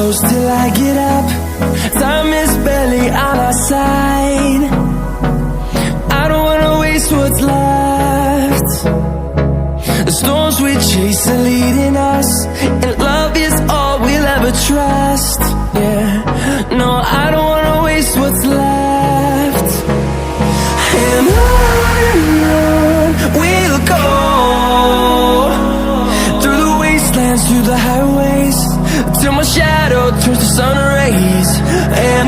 close till I get up. Time is barely on our side. I don't wanna waste what's left. The storms we chase are leading us, and love is all we'll ever trust. Yeah, no, I don't wanna waste what's left. And on we'll go, through the wastelands, through the highways, till my shadow turns to sun rays. And